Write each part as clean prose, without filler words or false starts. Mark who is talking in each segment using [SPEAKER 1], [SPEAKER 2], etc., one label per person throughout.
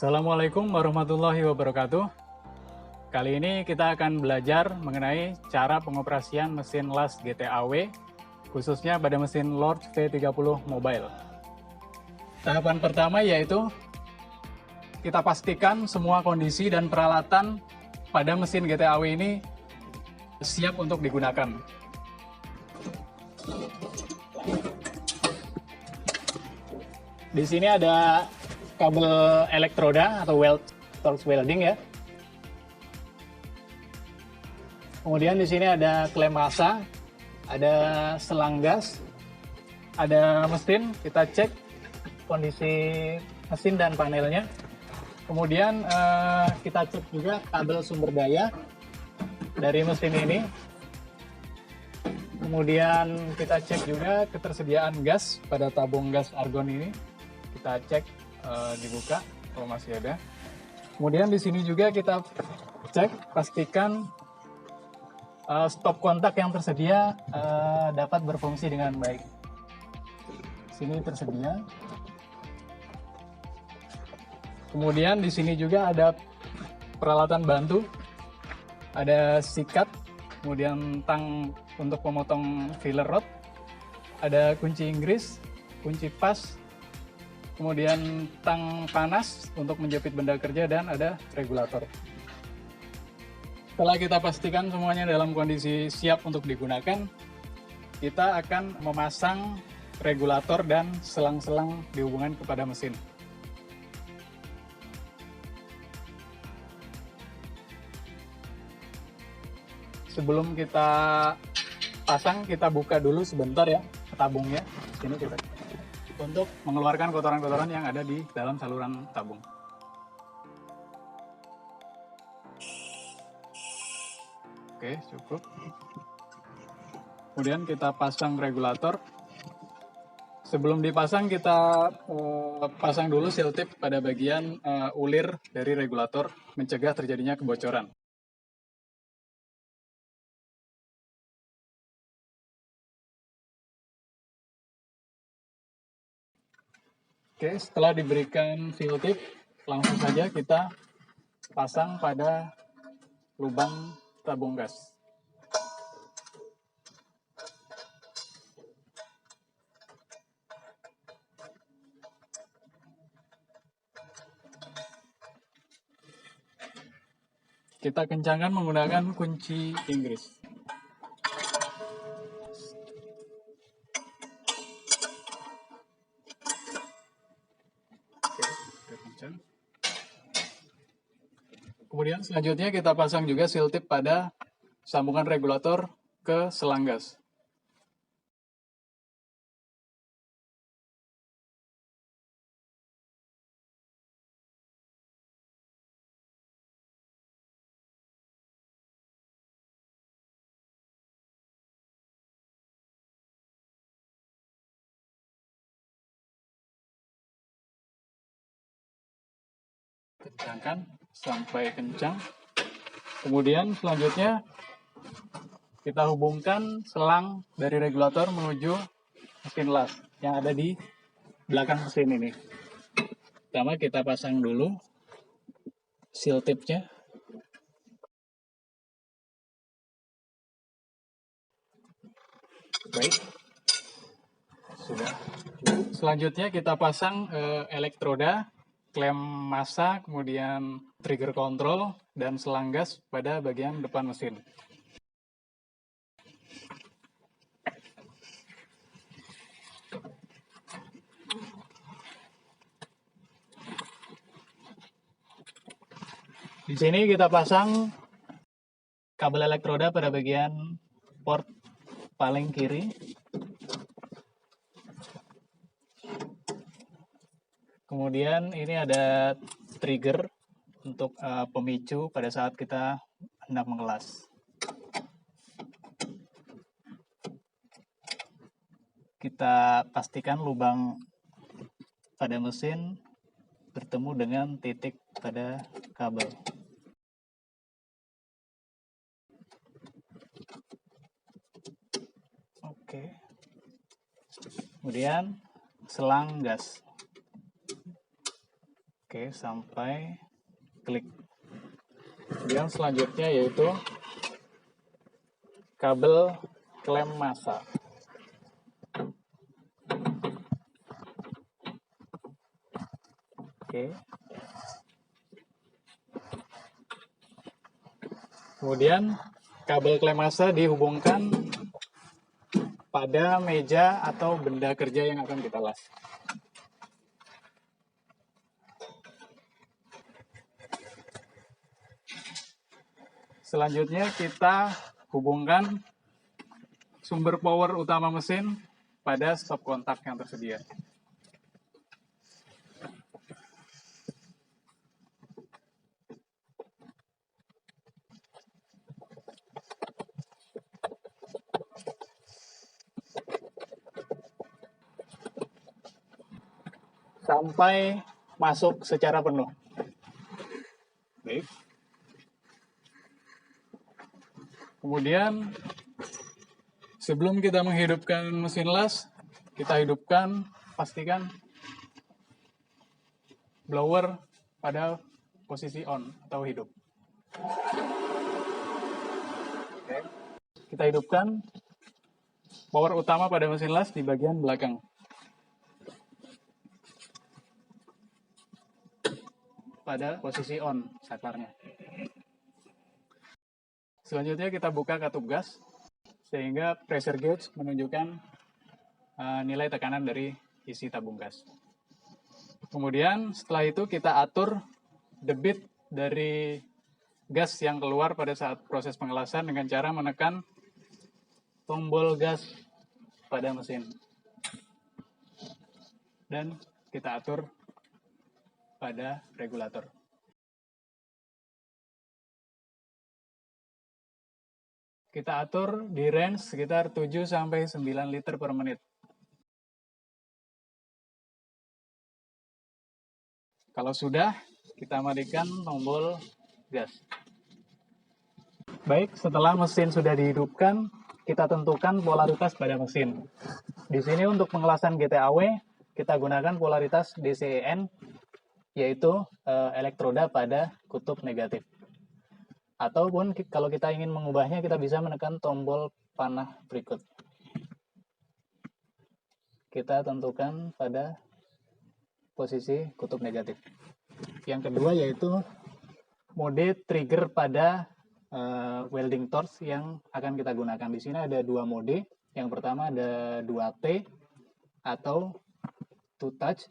[SPEAKER 1] Assalamualaikum warahmatullahi wabarakatuh. Kali ini kita akan belajar mengenai cara pengoperasian mesin las GT-AW, khususnya pada mesin Lord V30 Mobile. Tahapan pertama yaitu kita pastikan semua kondisi dan peralatan pada mesin GT-AW ini siap untuk digunakan. Di sini ada kabel elektroda atau torx welding ya. Kemudian di sini ada klem massa, ada selang gas, ada mesin. Kita cek kondisi mesin dan panelnya. Kemudian kita cek juga kabel sumber daya dari mesin ini. Kemudian kita cek juga ketersediaan gas pada tabung gas argon ini. Kita cek dibuka kalau masih ada. Kemudian di sini juga kita cek pastikan stop kontak yang tersedia dapat berfungsi dengan baik. Sini tersedia. Kemudian di sini juga ada peralatan bantu, ada sikat, kemudian tang untuk memotong filler rod, ada kunci Inggris, kunci pas, kemudian tang panas untuk menjepit benda kerja, dan ada regulator. Setelah kita pastikan semuanya dalam kondisi siap untuk digunakan, kita akan memasang regulator dan selang-selang dihubungkan kepada mesin. Sebelum kita pasang, kita buka dulu sebentar ya tabungnya. Sini kita untuk mengeluarkan kotoran-kotoran yang ada di dalam saluran tabung. Oke, cukup. Kemudian kita pasang regulator. Sebelum dipasang, kita pasang dulu seal tip pada bagian ulir dari regulator, mencegah terjadinya kebocoran. Oke, setelah diberikan seal tip, langsung saja kita pasang pada lubang tabung gas. Kita kencangkan menggunakan kunci Inggris. Kemudian selanjutnya kita pasang juga seal tip pada sambungan regulator ke selang gas. Kencangkan sampai kencang. Kemudian selanjutnya kita hubungkan selang dari regulator menuju mesin las yang ada di belakang mesin ini. Pertama kita pasang dulu seal tipnya. Baik, sudah. Selanjutnya kita pasang elektroda, klem massa, kemudian trigger control, dan selang gas pada bagian depan mesin. Di sini kita pasang kabel elektroda pada bagian port paling kiri. Kemudian ini ada trigger untuk pemicu pada saat kita hendak mengelas. Kita pastikan lubang pada mesin bertemu dengan titik pada kabel. Oke. Kemudian selang gas. Oke, sampai klik. Kemudian selanjutnya yaitu kabel klem massa. Oke. Kemudian kabel klem massa dihubungkan pada meja atau benda kerja yang akan kita las. Selanjutnya kita hubungkan sumber power utama mesin pada stop kontak yang tersedia. Sampai masuk secara penuh. Baik. Kemudian sebelum kita menghidupkan mesin las, kita hidupkan, pastikan blower pada posisi on atau hidup. Oke. Kita hidupkan power utama pada mesin las di bagian belakang. Pada posisi on saklarnya. Selanjutnya kita buka katup gas sehingga pressure gauge menunjukkan nilai tekanan dari isi tabung gas. Kemudian setelah itu kita atur debit dari gas yang keluar pada saat proses pengelasan dengan cara menekan tombol gas pada mesin. Dan kita atur pada regulator. Kita atur di range sekitar 7-9 liter per menit. Kalau sudah, kita matikan tombol gas. Baik, setelah mesin sudah dihidupkan, kita tentukan polaritas pada mesin. Di sini untuk pengelasan GTAW, kita gunakan polaritas DCEN, yaitu elektroda pada kutub negatif. Ataupun kalau kita ingin mengubahnya, kita bisa menekan tombol panah berikut. Kita tentukan pada posisi kutub negatif. Yang kedua yaitu mode trigger pada welding torch yang akan kita gunakan. Di sini ada dua mode. Yang pertama ada 2T atau two touch,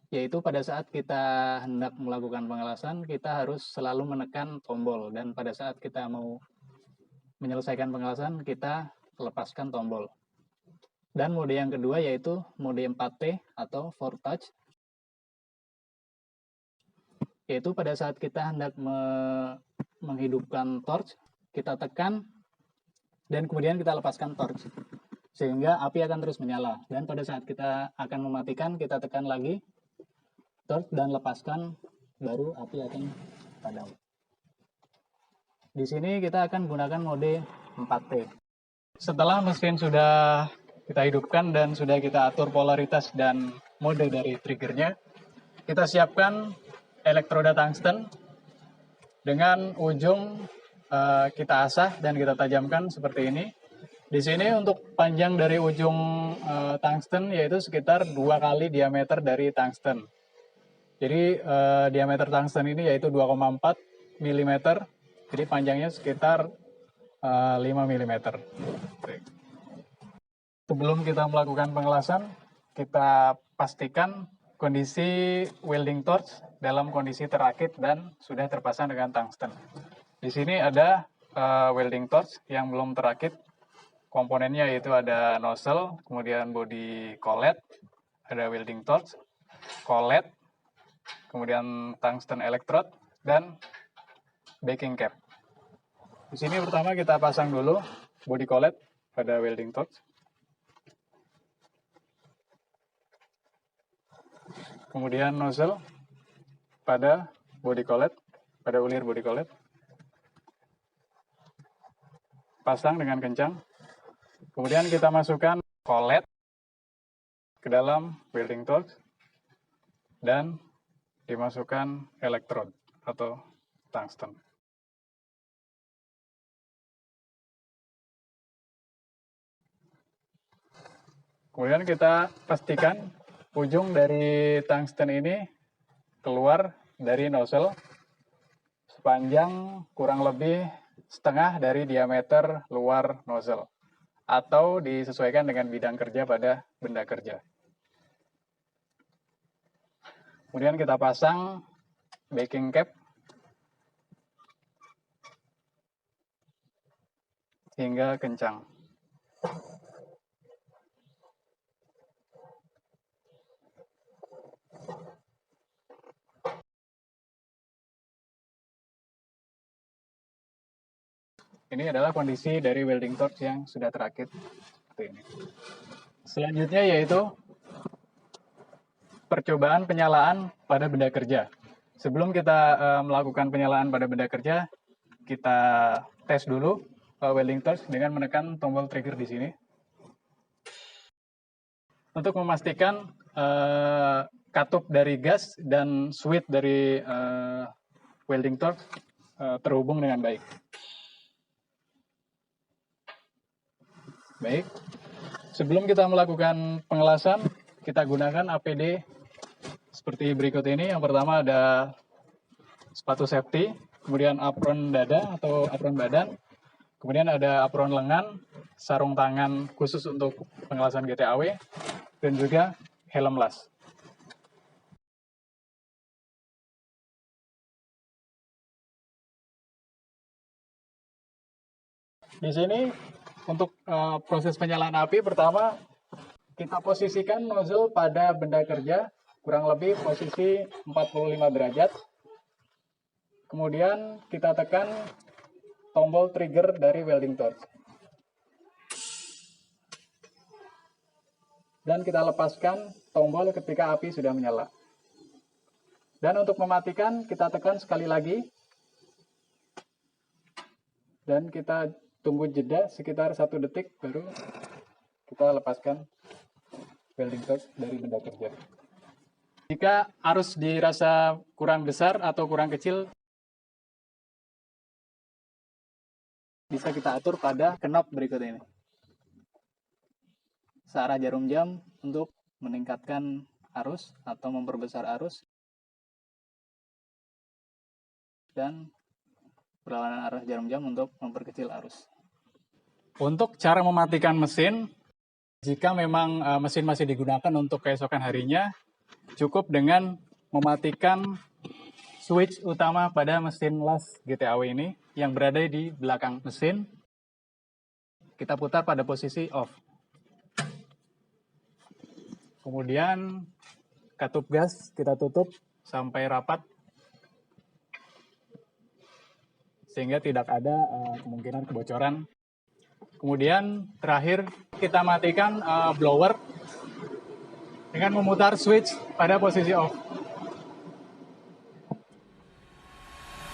[SPEAKER 1] yaitu pada saat kita hendak melakukan pengelasan, kita harus selalu menekan tombol. Dan pada saat kita mau menyelesaikan pengelasan, kita lepaskan tombol. Dan mode yang kedua yaitu mode 4T atau 4 touch, yaitu pada saat kita hendak menghidupkan torch, kita tekan dan kemudian kita lepaskan torch. Sehingga api akan terus menyala. Dan pada saat kita akan mematikan, kita tekan lagi torch dan lepaskan, baru api akan padam. Di sini kita akan gunakan mode 4T. Setelah mesin sudah kita hidupkan dan sudah kita atur polaritas dan mode dari triggernya, kita siapkan elektroda tungsten dengan ujung kita asah dan kita tajamkan seperti ini. Di sini untuk panjang dari ujung tungsten yaitu sekitar 2 kali diameter dari tungsten. Jadi diameter tungsten ini yaitu 2,4 mm, jadi panjangnya sekitar 5 mm. Sebelum kita melakukan pengelasan, kita pastikan kondisi welding torch dalam kondisi terakit dan sudah terpasang dengan tungsten. Di sini ada welding torch yang belum terakit. Komponennya yaitu ada nozzle, kemudian body collet, ada welding torch, collet, kemudian tungsten electrode, dan backing cap. Di sini pertama kita pasang dulu body collet pada welding torch. Kemudian nozzle pada body collet, pada ulir body collet. Pasang dengan kencang. Kemudian kita masukkan collet ke dalam welding torch dan dimasukkan elektrod atau tungsten. Kemudian kita pastikan ujung dari tungsten ini keluar dari nozzle sepanjang kurang lebih setengah dari diameter luar nozzle, atau disesuaikan dengan bidang kerja pada benda kerja. Kemudian kita pasang backing cap hingga kencang. Ini adalah kondisi dari welding torch yang sudah terakit seperti ini. Selanjutnya yaitu percobaan penyalaan pada benda kerja. Sebelum kita melakukan penyalaan pada benda kerja, kita tes dulu welding torch dengan menekan tombol trigger di sini. Untuk memastikan katup dari gas dan switch dari welding torch terhubung dengan baik. Baik, sebelum kita melakukan pengelasan, kita gunakan APD seperti berikut ini. Yang pertama ada sepatu safety, kemudian apron dada atau apron badan, kemudian ada apron lengan, sarung tangan khusus untuk pengelasan GTAW, dan juga helm las. Di sini untuk proses penyalaan api, pertama kita posisikan nozzle pada benda kerja kurang lebih posisi 45 derajat. Kemudian kita tekan tombol trigger dari welding torch. Dan kita lepaskan tombol ketika api sudah menyala. Dan untuk mematikan, kita tekan sekali lagi. Dan kita tunggu jeda sekitar 1 detik, baru kita lepaskan welding torch dari benda kerja. Jika arus dirasa kurang besar atau kurang kecil, bisa kita atur pada knob berikut ini. Searah jarum jam untuk meningkatkan arus atau memperbesar arus, dan perlawanan arah jarum jam untuk memperkecil arus. Untuk cara mematikan mesin, jika memang mesin masih digunakan untuk keesokan harinya, cukup dengan mematikan switch utama pada mesin las GTAW ini yang berada di belakang mesin. Kita putar pada posisi off. Kemudian katup gas kita tutup sampai rapat sehingga tidak ada kemungkinan kebocoran. Kemudian terakhir kita matikan blower dengan memutar switch pada posisi off.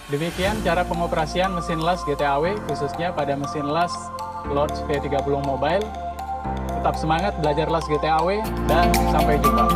[SPEAKER 1] Demikian cara pengoperasian mesin las GTAW khususnya pada mesin las Lords V30 Mobile. Tetap semangat belajar las GTAW dan sampai jumpa.